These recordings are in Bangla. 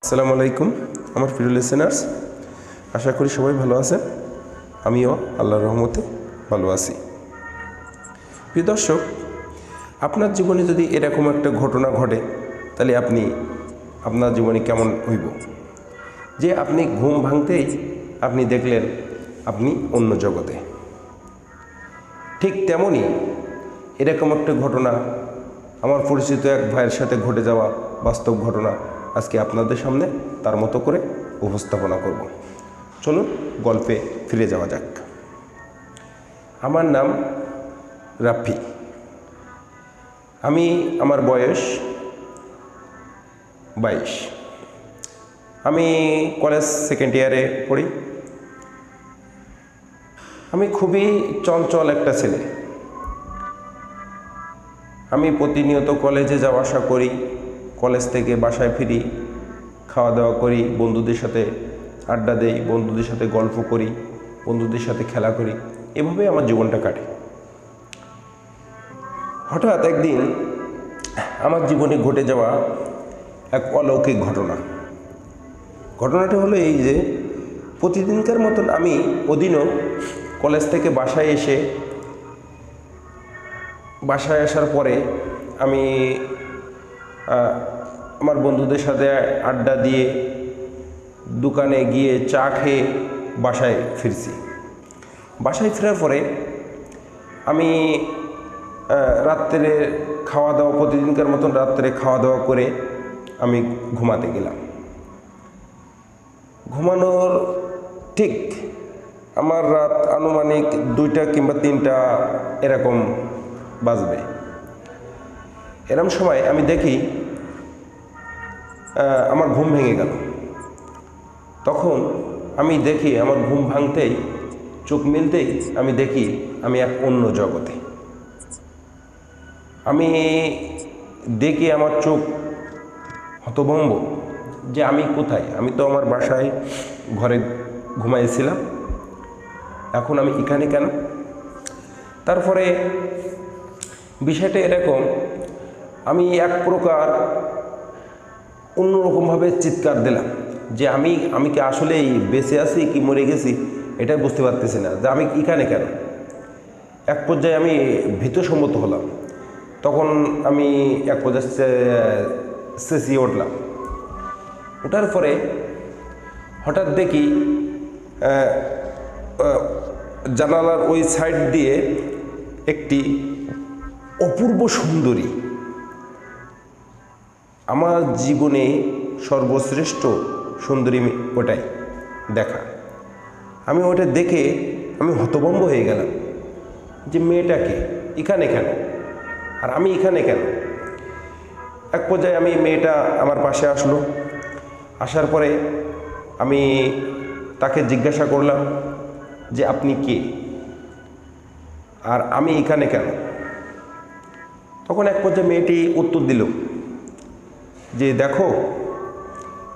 আসসালামু আলাইকুম আমার প্রিয় লিসেনার্স, আশা করি সবাই ভালো আছেন। আমিও আল্লাহর রহমতে ভালো আছি। প্রিয় দর্শক, আপনার জীবনে যদি এরকম একটা ঘটনা ঘটে তাহলে আপনার জীবনে কেমন হইব? যে আপনি ঘুম ভাঙতেই আপনি দেখলেন আপনি অন্য জগতে। ঠিক তেমনই এরকম একটা ঘটনা আমার পরিচিত এক ভাইয়ের সাথে ঘটে যাওয়া বাস্তব ঘটনা আজকে আপনাদের সামনে তার মতো করে উপস্থাপনা করব। চলুন গল্পে ফিরে যাওয়া যাক। আমার নাম রাফি। আমার বয়স 22। আমি কলেজ সেকেন্ড ইয়ারে পড়ি। আমি খুবই চঞ্চল একটা ছেলে। আমি প্রতিনিয়ত কলেজে যাওয়া আসা করি, কলেজ থেকে বাসায় ফিরি, খাওয়া দাওয়া করি, বন্ধুদের সাথে আড্ডা দেই, বন্ধুদের সাথে গল্প করি, বন্ধুদের সাথে খেলা করি, এভাবেই আমার জীবনটা কাটে। হঠাৎ একদিন আমার জীবনে ঘটে যাওয়া এক অলৌকিক ঘটনাটা হলো এই যে, প্রতিদিনকার মতন আমি ওদিনও কলেজ থেকে বাসায় আসার পরে আমি আমার বন্ধুদের সাথে আড্ডা দিয়ে দোকানে গিয়ে চা খেয়ে বাসায় ফিরছি। বাসায় ফেরার পরে আমি রাত্রে খাওয়া দাওয়া, প্রতিদিনকার মতন রাত্রে খাওয়া দাওয়া করে আমি ঘুমাতে গেলাম। ঘুমানোর ঠিক আমার রাত আনুমানিক 2টা কিংবা 3টা এরকম বাজবে। এরকম সময় আমি দেখি আমার ঘুম ভেঙে গেল। তখন আমি দেখি আমার ঘুম ভাঙতেই, চোখ মিলতেই আমি দেখি আমি এক অন্য জগতে। আমি দেখি আমার চোখ হতভম্ব যে আমি কোথায়। আমি তো আমার বাসায় ঘরে ঘুমাইছিলাম, এখন আমি এখানে কেন? তারপরে বিষয়টা এরকম, আমি এক প্রকার অন্যরকমভাবে চিৎকার দিলাম যে আমি কি আসলেই বেঁচে আছি কি মরে গেছি, এটাই বুঝতে পারতেছি না যে আমি এখানে কেন। এক পর্যায়ে আমি ভীতসম্মত হলাম। তখন আমি এক পর্যায়ে চেঁচিয়ে উঠলাম। ওঠার পরে হঠাৎ দেখি জানালার ওই সাইড দিয়ে একটি অপূর্ব সুন্দরী, আমার জীবনে সর্বশ্রেষ্ঠ সুন্দরী ওটাই দেখা। আমি ওটা দেখে আমি হতভম্ব হয়ে গেলাম যে মেয়েটাকে এখানে কেন, আর আমি এখানে কেন। এক পর্যায়ে মেয়েটা আমার পাশে আসলো। আসার পরে আমি তাকে জিজ্ঞাসা করলাম যে আপনি কে, আর আমি এখানে কেন। তখন এক পর্যায়ে মেয়েটি উত্তর দিল যে দেখো,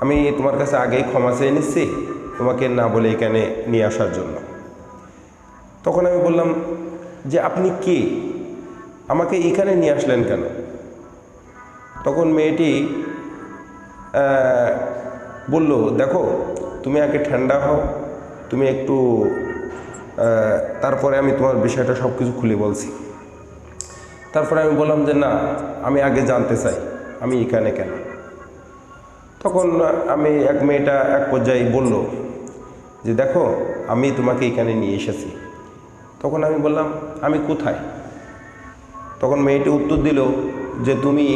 আমি তোমার কাছে আগেই ক্ষমা চেয়ে নিচ্ছি তোমাকে না বলে এখানে নিয়ে আসার জন্য। তখন আমি বললাম যে আপনি কে, আমাকে এখানে নিয়ে আসলেন কেন? তখন মেয়েটি বলল দেখো, তুমি আগে ঠান্ডা হও, তুমি একটু তারপরে আমি তোমার বিষয়টা সব কিছু খুলে বলছি। তারপরে আমি বললাম যে না, আমি আগে জানতে চাই আমি এখানে কেন। তখন মেয়েটা এক পর্যায়ে বলল যে দেখো, আমি তোমাকে এখানে নিয়ে এসেছি। তখন আমি বললাম আমি কোথায়? তখন মেয়েটি উত্তর দিল যে তুমি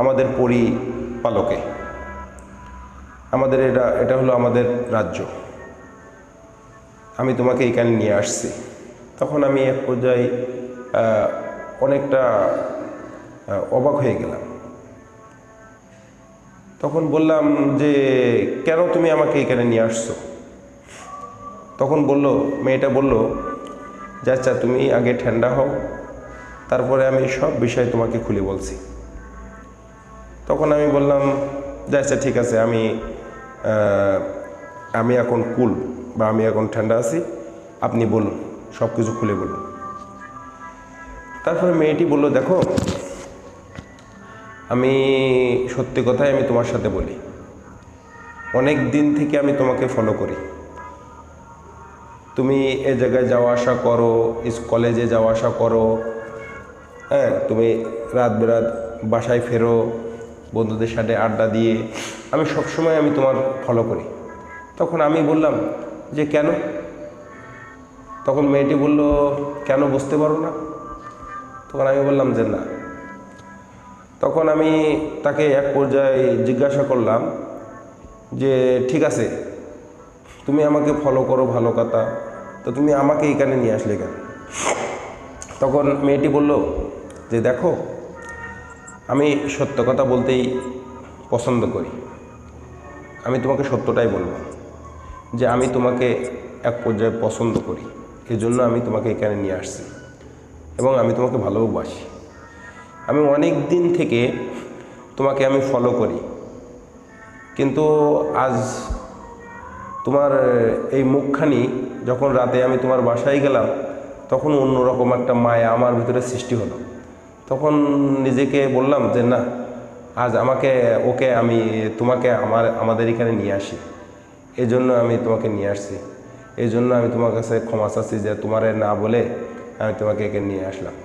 আমাদের পরিপালকে, এটা হলো আমাদের রাজ্য, আমি তোমাকে এখানে নিয়ে আসছি। তখন আমি এক পর্যায়ে অনেকটা অবাক হয়ে গেলাম। তখন বললাম যে কেন তুমি আমাকে এখানে নিয়ে আসছো? তখন মেয়েটা বলল যে আচ্ছা তুমি আগে ঠান্ডা হও, তারপরে আমি সব বিষয় তোমাকে খুলে বলছি। তখন আমি বললাম যে আচ্ছা ঠিক আছে, আমি এখন কুল বা আমি এখন ঠান্ডা আছি, আপনি বলুন, সব কিছু খুলে বলুন। তারপরে মেয়েটি বলল দেখো, আমি সত্যি কথাই আমি তোমার সাথে বলি, অনেক দিন থেকে আমি তোমাকে ফলো করি। তুমি এ জায়গায় যাওয়া আসা করো, কলেজে যাওয়া আসা করো, হ্যাঁ, তুমি রাত বেরাত বাসায় ফেরো বন্ধুদের সাথে আড্ডা দিয়ে, আমি সবসময় আমি তোমার ফলো করি। তখন আমি বললাম যে কেন? তখন মেয়েটি বলল, কেন বুঝতে পারো না? তখন আমি বললাম যে না। তখন আমি তাকে এক পর্যায়ে জিজ্ঞাসা করলাম যে ঠিক আছে, তুমি আমাকে ফলো করো ভালো কথা, তো তুমি আমাকে এখানে নিয়ে আসলে কেন? তখন মেয়েটি বলল যে দেখো, আমি সত্য কথা বলতেই পছন্দ করি। আমি তোমাকে সত্যটাই বলবো যে আমি তোমাকে এক পর্যায়ে পছন্দ করি, এজন্য আমি তোমাকে এখানে নিয়ে আসছি এবং আমি তোমাকে ভালোবাসি। আমি অনেক দিন থেকে তোমাকে আমি ফলো করি, কিন্তু আজ তোমার এই মুখখানি যখন রাতে আমি তোমার বাসায় গেলাম, তখন অন্যরকম একটা মায়া আমার ভিতরে সৃষ্টি হলো। তখন নিজেকে বললাম যে না, আজ আমি তোমাকে আমাদের এখানে নিয়ে আসি, এই জন্য আমি তোমাকে নিয়ে আসছি। এই জন্য আমি তোমার কাছে ক্ষমা চাচ্ছি যে তোমারে না বলে আমি তোমাকে এখানে নিয়ে আসলাম।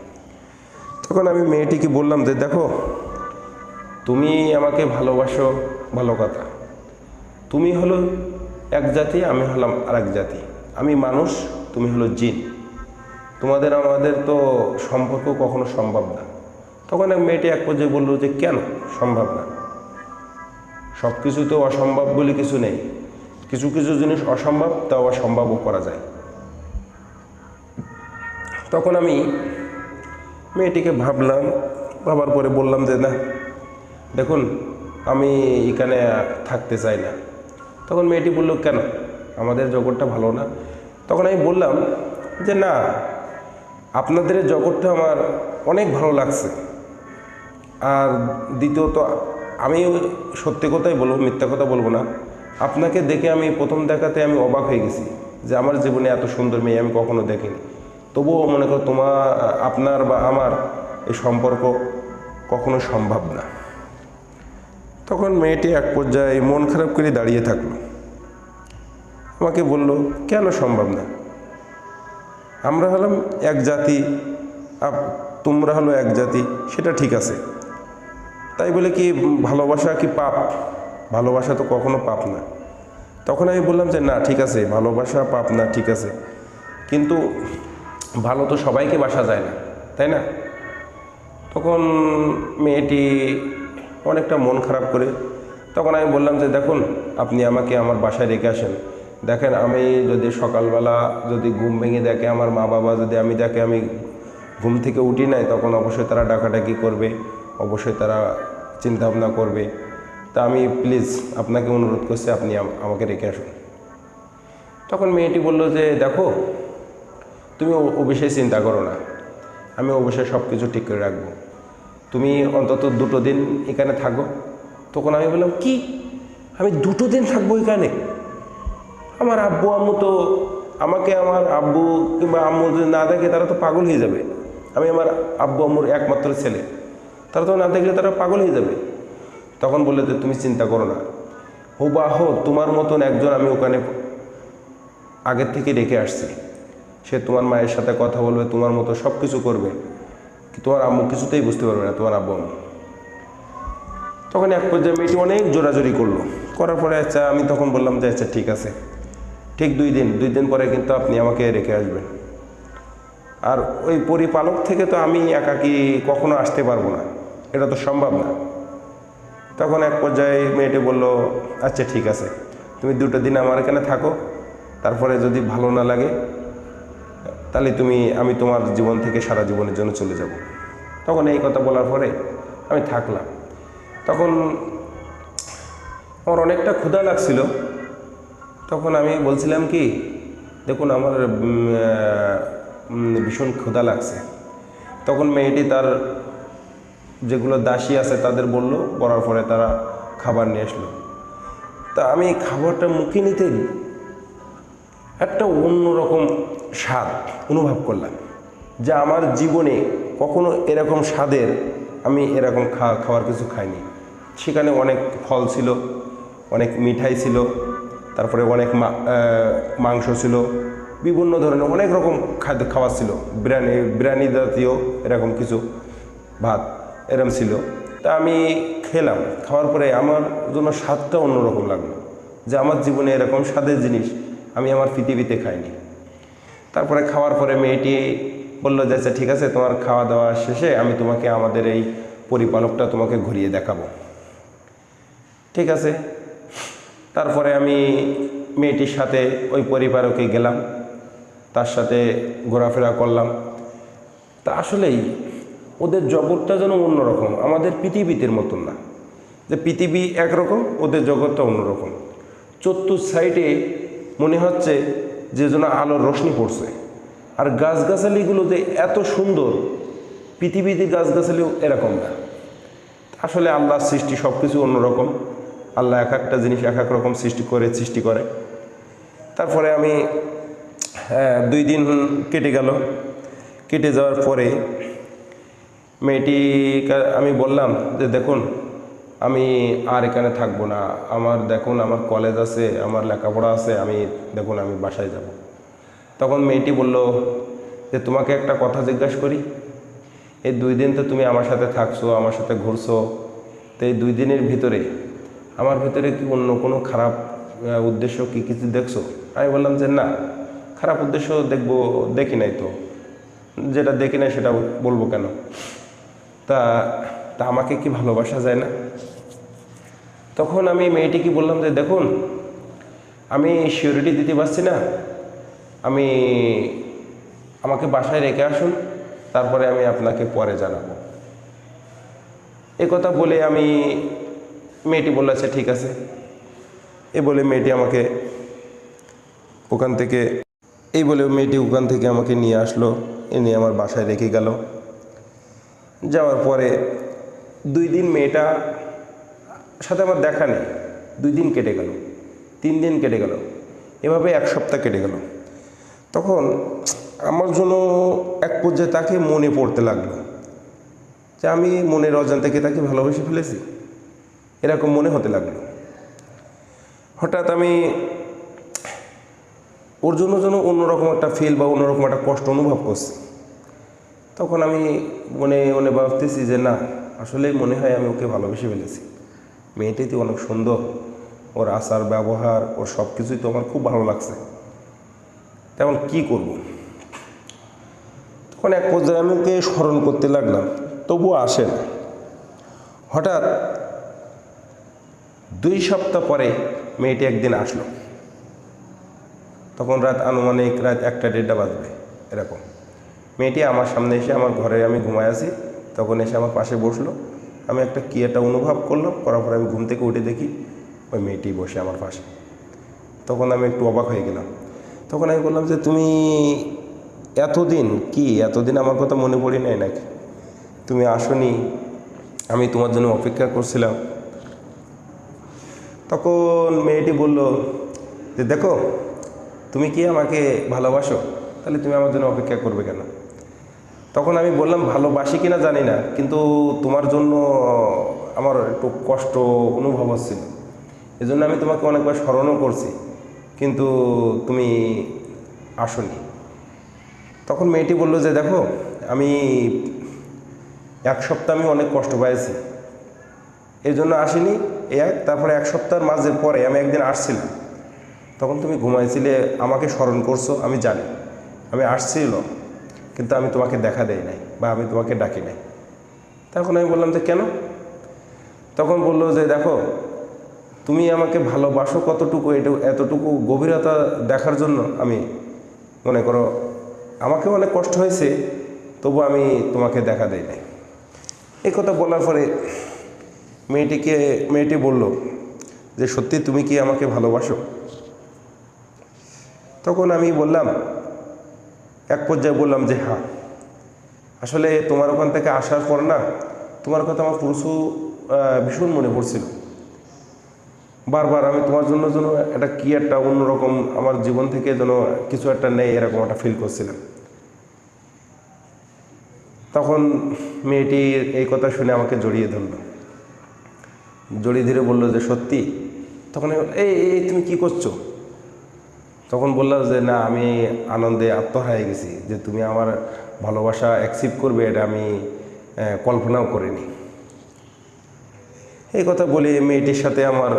তখন আমি মেয়েটিকে বললাম যে দেখো, তুমি আমাকে ভালোবাসো, ভালো কথা। তুমি হলো এক জাতি, আমি হলাম আরেক জাতি। আমি মানুষ, তুমি হলো জিন। আমাদের তো সম্পর্ক কখনো সম্ভব না। তখন মেয়েটি এক পর্যায়ে বললো যে কেন সম্ভব না? সব কিছু তো অসম্ভব বলে কিছু নেই, কিছু কিছু জিনিস অসম্ভব, তাও সম্ভবও করা যায়। তখন আমি মেয়েটিকে ভাবার পরে বললাম যে না, দেখুন, আমি এখানে থাকতে চাই না। তখন মেয়েটি বলল কেন, আমাদের জগৎটা ভালো না? তখন আমি বললাম যে না, আপনাদের জগৎটা আমার অনেক ভালো লাগছে। আর দ্বিতীয়ত, আমি সত্যি কথাই বলবো, মিথ্যা কথা বলবো না, আপনাকে দেখে আমি প্রথম দেখাতে আমি অবাক হয়ে গেছি যে আমার জীবনে এত সুন্দর মেয়ে আমি কখনো দেখিনি। তবুও মনে করো আপনার বা আমার এই সম্পর্ক কখনো সম্ভব না। তখন মেয়েটি এক পর্যায়ে মন খারাপ করে দাঁড়িয়ে থাকলো, আমাকে বলল কেন সম্ভব না? আমরা হলাম এক জাতি, তোমরা হলো এক জাতি, সেটা ঠিক আছে। তাই বলে কি ভালোবাসা কি পাপ? ভালোবাসা তো কখনো পাপ না। তখন আমি বললাম যে না, ঠিক আছে, ভালোবাসা পাপ না, ঠিক আছে, কিন্তু ভালো তো সবাইকে বাসা যায় না, তাই না? তখন মেয়েটি অনেকটা মন খারাপ করে, তখন আমি বললাম যে দেখুন, আপনি আমাকে আমার বাসায় রেখে আসেন। দেখেন, আমি যদি সকালবেলা যদি ঘুম ভেঙে দেখে আমার মা বাবা, যদি আমি দেখে আমি ঘুম থেকে উঠি নাই, তখন অবশ্যই তারা ডাকাডাকি করবে, অবশ্যই তারা চিন্তা ভাবনা করবে। তা আমি প্লিজ আপনাকে অনুরোধ করছি, আপনি আমাকে রেখে আসুন। তখন মেয়েটি বলল যে দেখো, তুমি ও বিষয়ে চিন্তা করো না, আমি অবশ্যই সব কিছু ঠিক করে রাখবো, তুমি অন্তত 2 দিন এখানে থাকো। তখন আমি বললাম কি, আমি 2 দিন থাকবো এখানে? আমার আব্বু আম্মু তো আমাকে, আমার আব্বু কিংবা আম্মু যদি না দেখে তারা তো পাগল হয়ে যাবে। আমি আমার আব্বু আম্মুর একমাত্র ছেলে, তারা তো না দেখলে তারা পাগল হয়ে যাবে। তখন বললে যে তুমি চিন্তা করো না, হুবাহ তোমার মতন একজন আমি ওখানে আগের থেকে রেখে আসছি। সে তোমার মায়ের সাথে কথা বলবে, তোমার মতো সব কিছু করবে, তোমার আম্মু কিছুতেই বুঝতে পারবে না, তোমার আব্বু আম্মু। তখন এক পর্যায়ে মেয়েটি অনেক জোরাজোরি করলো, করার পরে আচ্ছা আমি তখন বললাম যে আচ্ছা ঠিক আছে, ঠিক 2 দিন পরে কিন্তু আপনি আমাকে রেখে আসবেন। আর ওই পরিপালক থেকে তো আমি একাকি কখনো আসতে পারবো না, এটা তো সম্ভব না। তখন এক পর্যায়ে মেয়েটি বলল আচ্ছা ঠিক আছে, তুমি 2 দিন আমার এখানে থাকো, তারপরে যদি ভালো না লাগে তাহলে আমি তোমার জীবন থেকে সারা জীবনের জন্য চলে যাব। তখন এই কথা বলার পরে আমি থাকলাম। তখন আমার অনেকটা ক্ষুধা লাগছিল। তখন আমি বলছিলাম কি, দেখুন আমার ভীষণ ক্ষুধা লাগছে। তখন মেয়েটি তার যেগুলো দাসী আছে তাদের বলার পরে তারা খাবার নিয়ে আসলো। তা আমি খাবারটা মুখে নিতে একটা অন্যরকম স্বাদ অনুভব করলাম, যা আমার জীবনে কখনো এরকম স্বাদের আমি এরকম খাওয়ার কিছু খাইনি। সেখানে অনেক ফল ছিল, অনেক মিঠাই ছিল, তারপরে অনেক মাংস ছিল, বিভিন্ন ধরনের অনেক রকম খাদ্য খাবার ছিল, বিরিয়ানি বিরিয়ানি জাতীয় এরকম কিছু ভাত এরকম ছিল। তা আমি খেলাম, খাওয়ার পরে আমার জন্য স্বাদটা অন্যরকম লাগলো, যে আমার জীবনে এরকম স্বাদের জিনিস আমি আমার পৃথিবীতে খাইনি। তারপরে খাওয়ার পরে মেয়েটি বললো যে আচ্ছা ঠিক আছে, তোমার খাওয়া দাওয়া শেষে আমি তোমাকে আমাদের এই পরিপালকটা তোমাকে ঘুরিয়ে দেখাবো। ঠিক আছে, তারপরে আমি মেয়েটির সাথে ওই পরিপালকে গেলাম, তার সাথে ঘোরাফেরা করলাম। তা আসলেই ওদের জগৎটা যেন অন্যরকম, আমাদের পৃথিবীতে মতন না, যে পৃথিবী একরকম ওদের জগৎটা অন্যরকম। চতুর সাইডে মনে হচ্ছে যে যেন আলোর রোশনি পড়ছে, আর গাছগাছালিগুলো যে এত সুন্দর, পৃথিবীতে গাছগাছালিও এরকম না। আসলে আল্লাহর সৃষ্টি সব কিছু অন্যরকম, আল্লাহ এক একটা জিনিস এক এক রকম সৃষ্টি করে। তারপরে আমি 2 দিন কেটে গেল। কেটে যাওয়ার পরে মেয়েটিকে আমি বললাম যে দেখুন, আমি আর এখানে থাকবো না, আমার দেখুন আমার কলেজ আছে, আমার লেখাপড়া আছে, আমি দেখুন আমি বাসায় যাব। তখন মেয়েটি বলল যে তোমাকে একটা কথা জিজ্ঞাসা করি, এই 2 দিন তো তুমি আমার সাথে থাকছো, আমার সাথে ঘুরছো, তো এই 2 দিনের ভিতরে আমার ভিতরে কি অন্য কোনো খারাপ উদ্দেশ্য কি কিছু দেখছো? আমি বললাম যে না, খারাপ উদ্দেশ্য দেখি নাই তো, যেটা দেখি নাই সেটা বলবো কেন? তা তা আমাকে কি ভালোবাসা যায় না? তখন আমি মেয়েটিকে বললাম যে দেখুন, আমি সিওরিটি দিতে পারছি না, আমি আমাকে বাসায় রেখে আসুন, তারপরে আমি আপনাকে পরে জানাবো। এই কথা বলে মেয়েটি বলল আচ্ছা ঠিক আছে। এই বলে মেয়েটি আমাকে ওখান থেকে আমাকে নিয়ে আসলো, এনে আমার বাসায় রেখে গেল। যাওয়ার পরে 2 দিন মেয়েটা সাথে আমার দেখা নেই, 2 দিন কেটে গেল, 3 দিন কেটে গেল, এভাবে 1 সপ্তাহ কেটে গেল। তখন আমার জন্য এক পর্যায়ে তাকে মনে পড়তে লাগলো, যে আমি মনের অজান্তে থেকে তাকে ভালোবেসে ফেলেছি, এরকম মনে হতে লাগলো। হঠাৎ আমি ওর জন্য যেন অন্যরকম একটা ফিল বা অন্যরকম একটা কষ্ট অনুভব করছি। তখন আমি মনে মনে ভাবতেছি যে না, আসলে মনে হয় আমি ওকে ভালোবেসে ফেলেছি। মেয়েটি তো অনেক সুন্দর, ওর আচার ব্যবহার, ওর সব কিছুই তো আমার খুব ভালো লাগছে, তেমন কি করব? তখন এক পর্যায়ে আমি ওকে স্মরণ করতে লাগলাম, তবুও আসে না। হঠাৎ 2 সপ্তাহ পরে মেয়েটি একদিন আসলো। তখন আনুমানিক রাত 1টা-1:30 বাজবে এরকম। মেয়েটি আমার সামনে এসে, আমার ঘরে আমি ঘুমায় আছি, তখন এসে আমার পাশে বসলো। আমি কি একটা অনুভব করলাম, করার পরে আমি ঘুম থেকে উঠে দেখি ওই মেয়েটি বসে আমার পাশে। তখন আমি একটু অবাক হয়ে গেলাম। তখন আমি বললাম যে তুমি এতদিন আমার কথা মনে পড়ি নাই নাকি? তুমি আসোনি, আমি তোমার জন্য অপেক্ষা করছিলাম। তখন মেয়েটি বলল যে দেখো, তুমি কি আমাকে ভালোবাসো? তাহলে তুমি আমার জন্য অপেক্ষা করবে কেন? তখন আমি বললাম ভালোবাসি কিনা জানি না, কিন্তু তোমার জন্য আমার একটু কষ্ট অনুভব হচ্ছিল, এজন্য আমি তোমাকে অনেকবার স্মরণও করছি, কিন্তু তুমি আসোনি। তখন মেয়েটি বলল যে দেখো, আমি 1 সপ্তাহ আমি অনেক কষ্ট পাইছি, এই জন্য আসিনি। তারপরে 1 সপ্তাহের মাঝে পরে আমি একদিন আসছিলাম, তখন তুমি ঘুমাইছিলে, আমাকে স্মরণ করছো, আমি জানি আমি আসছিল, কিন্তু আমি তোমাকে দেখা দেই নাই বা আমি তোমাকে ডাকি নাই। তখন আমি বললাম যে কেন? তখন বললো যে দেখো, তুমি আমাকে ভালোবাসো কতটুকু, এতটুকু গভীরতা দেখার জন্য আমি মনে করো আমাকে অনেক কষ্ট হয়েছে, তবু আমি তোমাকে দেখা দেই নাই। এই কথা বলার পরে মেয়েটি বলল যে সত্যি তুমি কি আমাকে ভালোবাসো? তখন আমি বললাম, এক পর্যায়ে বললাম যে হ্যাঁ, আসলে তোমার ওখান থেকে আসার পর না, তোমার কথা আমার ভীষণ মনে পড়ছিল। বারবার আমি তোমার জন্য একটা অন্যরকম আমার জীবন থেকে যেন কিছু একটা নেই, এরকম একটা ফিল করছিলাম। তখন মেয়েটি এই কথা শুনে আমাকে জড়িয়ে ধরল, জড়িয়ে ধরে বলল যে সত্যি তখন আমি বললাম, এই এই তুমি কী করছো? তখন বললাম যে না, আমি আনন্দে আত্মহারা হয়ে গেছি, যে তুমি আমার ভালোবাসা অ্যাকসেপ্ট করবে এটা আমি কল্পনাও করিনি। এই কথা বলে মেয়েটির সাথে আমার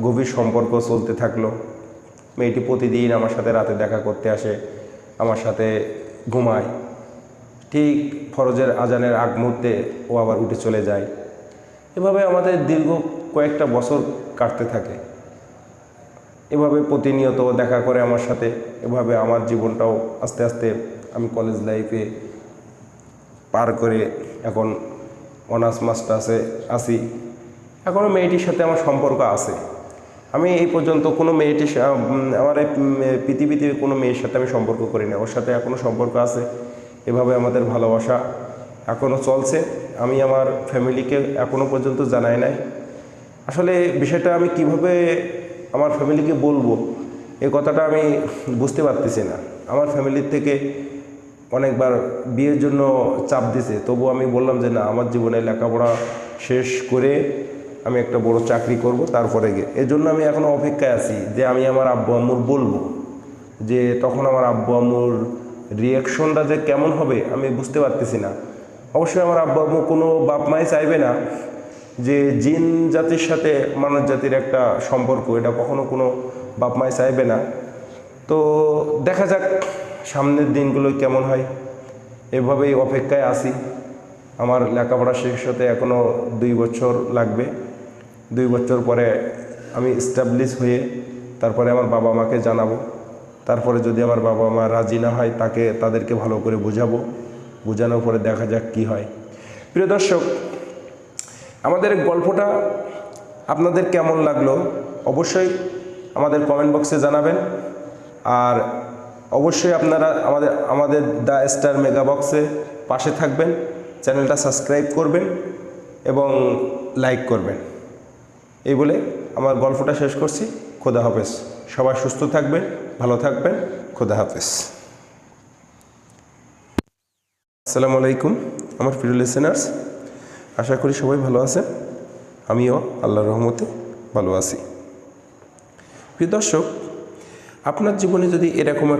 গভীর সম্পর্ক চলতে থাকলো। মেয়েটি প্রতিদিন আমার সাথে রাতে দেখা করতে আসে, আমার সাথে ঘুমায়। ঠিক ফরজের আজানের আগ মুহূর্তে ও আবার উঠে চলে যায়। এভাবে আমাদের দীর্ঘ কয়েকটা বছর কাটতে থাকে। এভাবে প্রতিনিয়ত দেখা করে আমার সাথে। এভাবে আমার জীবনটাও আস্তে আস্তে আমি কলেজ লাইফে পার করে এখন অনার্স মাস্টার্সে আসি। এখনও মেয়েটির সাথে আমার সম্পর্ক আছে। আমি এই পর্যন্ত কোনো মেয়েটির আমার এই পৃথিবীতে কোনো মেয়ের সাথে আমি সম্পর্ক করি না, ওর সাথে এখনও সম্পর্ক আছে। এভাবে আমাদের ভালোবাসা এখনও চলছে। আমি আমার ফ্যামিলিকে এখনও পর্যন্ত জানাই নাই। আসলে বিষয়টা আমি কিভাবে আমার ফ্যামিলিকে বলবো, এই কথাটা আমি বুঝতে পারতেছি না। আমার ফ্যামিলির থেকে অনেকবার বিয়ের জন্য চাপ দিছে, তবু আমি বললাম যে না, আমার জীবনে লেখাপড়া শেষ করে আমি একটা বড় চাকরি করব, তারপরে গিয়ে। এই জন্য আমি এখনও অপেক্ষায় আছি যে আমি আমার আব্বু আম্মুর বলবো, যে তখন আমার আব্বু আম্মুর রিয়াকশনটা যে কেমন হবে আমি বুঝতে পারতেছি না। অবশ্যই আমার আব্বু আম্মু কোনো বাপ মাই চাইবে না যে জিন জাতির সাথে মানব জাতির একটা সম্পর্ক, এটা কখনো কোনো বাপ মাই চাইবে না। তো দেখা যাক সামনের দিনগুলো কেমন হয়, এভাবেই অপেক্ষায় আছি। আমার লেখাপড়া শেষ হতে এখনও 2 বছর লাগবে। 2 বছর পরে আমি এস্টাবলিশ হয়ে তারপরে আমার বাবা মাকে জানাবো। তারপরে যদি আমার বাবা মা রাজি না হয় তাদেরকে ভালো করে বোঝাবো। বোঝানোর পরে দেখা যাক কি হয়। প্রিয় দর্শক, আমাদের গল্পটা আপনাদের কেমন লাগলো অবশ্যই আমাদের কমেন্ট বক্সে জানাবেন। আর অবশ্যই আপনারা আমাদের দ্য স্টার মেগা বক্সে পাশে থাকবেন, চ্যানেলটা সাবস্ক্রাইব করবেন এবং লাইক করবেন। এই বলে আমার গল্পটা শেষ করছি। খোদা হাফেজ। সবাই সুস্থ থাকবেন, ভালো থাকবেন। খোদা হাফেজ। আসসালামু আলাইকুম আমার প্রিয় লিসেনার্স, আশা করি সবাই ভালো আছেন। আমিও আল্লাহর রহমতে ভালো আছি। প্রিয় দর্শক, আপনার জীবনে যদি এরকম